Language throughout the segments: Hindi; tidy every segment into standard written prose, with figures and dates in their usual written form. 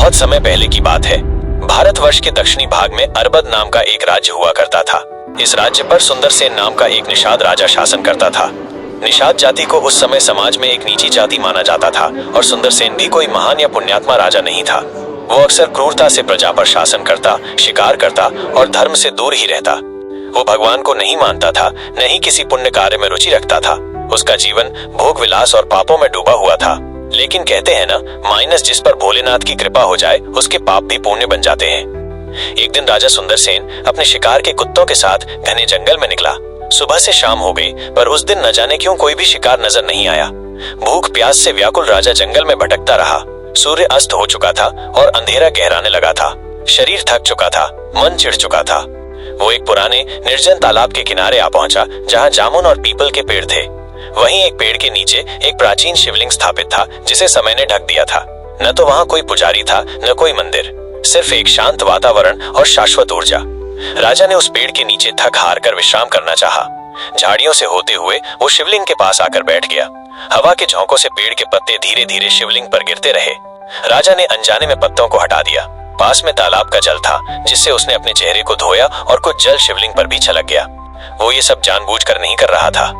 बहुत समय पहले की बात है। भारतवर्ष के दक्षिणी भाग में अरबद नाम का एक राज्य हुआ करता था। इस राज्य पर सुंदरसेन नाम का एक निषाद राजा शासन करता था। निषाद जाति को उस समय समाज में एक नीची जाति माना जाता था और सुंदरसेन भी कोई महान या पुण्यात्मा राजा नहीं था। वो अक्सर क्रूरता से प्रजा पर शासन करता, शिकार करता और धर्म से दूर ही रहता। वो भगवान को नहीं मानता था, न ही किसी पुण्य कार्य में रुचि रखता था। उसका जीवन भोग विलास और पापों में डूबा हुआ था। लेकिन कहते हैं ना, माइनस जिस पर भोलेनाथ की कृपा हो जाए उसके पाप भी पुण्य बन जाते हैं। एक दिन राजा सुंदरसेन अपने शिकार के कुत्तों के साथ घने जंगल में निकला। सुबह से शाम हो गई, पर उस दिन न जाने क्यों कोई भी शिकार नजर नहीं आया। भूख प्यास से व्याकुल राजा जंगल में भटकता रहा। सूर्य अस्त हो चुका था और अंधेरा गहराने लगा था। शरीर थक चुका था, मन चिढ़ चुका था। वो एक पुराने निर्जन तालाब के किनारे आ पहुंचा, जहां जामुन और पीपल के पेड़ थे। वहीं एक पेड़ के नीचे एक प्राचीन शिवलिंग स्थापित था, जिसे समय ने ढक दिया था। न तो वहां कोई पुजारी था, न कोई मंदिर, सिर्फ एक शांत वातावरण और शाश्वत ऊर्जा। राजा ने उस पेड़ के नीचे थक हार कर विश्राम करना चाहा। झाड़ियों से होते हुए वो शिवलिंग के पास आकर बैठ गया। हवा के झोंकों से पेड़ के पत्ते धीरे धीरे शिवलिंग पर गिरते रहे। राजा ने अनजाने में पत्तों को हटा दिया। पास में तालाब का जल था, जिससे उसने अपने चेहरे को धोया और कुछ जल शिवलिंग पर भी छलक गया। वो ये सब जानबूझकर नहीं कर रहा था।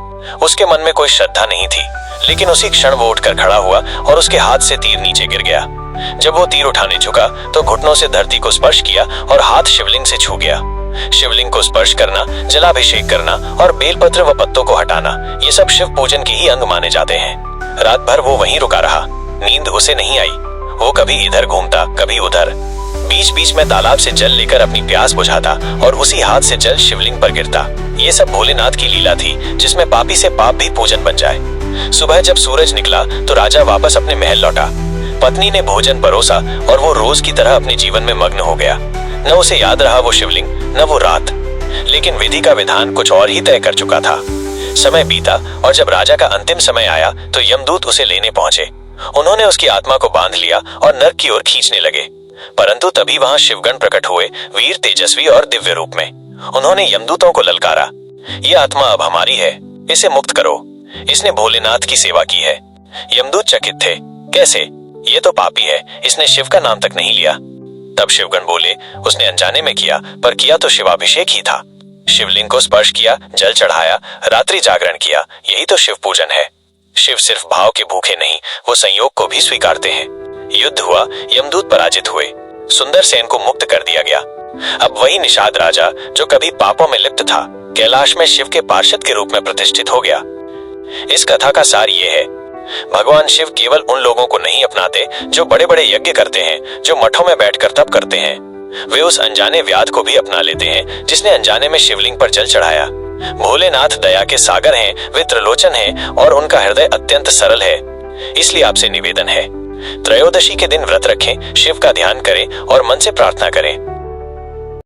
उसके मन में कोई श्रद्धा नहीं थी, लेकिन उसी क्षण वो उठकर खड़ा हुआ और उसके हाथ से तीर नीचे गिर गया। जब वो तीर उठाने झुका तो घुटनों से धरती को स्पर्श किया और हाथ शिवलिंग से छू गया। शिवलिंग को स्पर्श करना, जलाभिषेक करना और बेलपत्र व पत्तों को हटाना, ये सब शिव पूजन के ही अंग माने जाते हैं। रात भर वो वहीं रुका रहा। नींद उसे नहीं आई। वो कभी इधर घूमता, कभी उधर। बीच बीच में तालाब से जल लेकर अपनी प्यास बुझाता और उसी हाथ से जल शिवलिंग पर गिरता। ये सब भोलेनाथ की लीला थी, जिसमें पापी से पाप भी पूजन बन जाए। सुबह जब सूरज निकला तो राजा वापस अपने महल लौटा। पत्नी ने भोजन परोसा और वो रोज की तरह अपने जीवन में मग्न हो गया। न उसे याद रहा वो शिवलिंग, न वो रात। लेकिन विधि का विधान कुछ और ही तय कर चुका था। समय बीता और जब राजा का अंतिम समय आया तो यमदूत उसे लेने पहुंचे। उन्होंने उसकी आत्मा को बांध लिया और नरक की ओर खींचने लगे। परंतु तभी वहां शिवगण प्रकट हुए, वीर, तेजस्वी और दिव्य रूप में। उन्होंने यमदूतों को ललकारा, ये आत्मा अब हमारी है, इसे मुक्त करो। इसने भोलेनाथ की सेवा की है। यमदूत चकित थे। कैसे? ये तो पापी है, इसने शिव का नाम तक नहीं लिया। तब शिवगण बोले, उसने अनजाने में किया, पर किया तो शिवाभिषेक ही था। शिवलिंग को स्पर्श किया, जल चढ़ाया, रात्रि जागरण किया, यही तो शिव पूजन है। शिव सिर्फ भाव के भूखे नहीं, वो संयोग को भी स्वीकारते हैं। युद्ध हुआ, यमदूत पराजित हुए, सुंदरसेन को मुक्त कर दिया गया। अब वही निषाद राजा, जो कभी पापों में लिप्त था, कैलाश में शिव के पार्षद के रूप में प्रतिष्ठित हो गया। इस कथा का सार ये है, भगवान शिव केवल उन लोगों को नहीं अपनाते जो बड़े बड़े यज्ञ करते हैं, जो मठों में बैठकर तप करते हैं। वे उस अनजाने व्याध को भी अपना लेते हैं, जिसने अनजाने में शिवलिंग पर जल चढ़ाया। भोलेनाथ दया के सागर हैं, वे त्रिलोचन हैं और उनका हृदय अत्यंत सरल है। इसलिए आपसे निवेदन है, त्रयोदशी के दिन व्रत रखें, शिव का ध्यान करें और मन से प्रार्थना करें।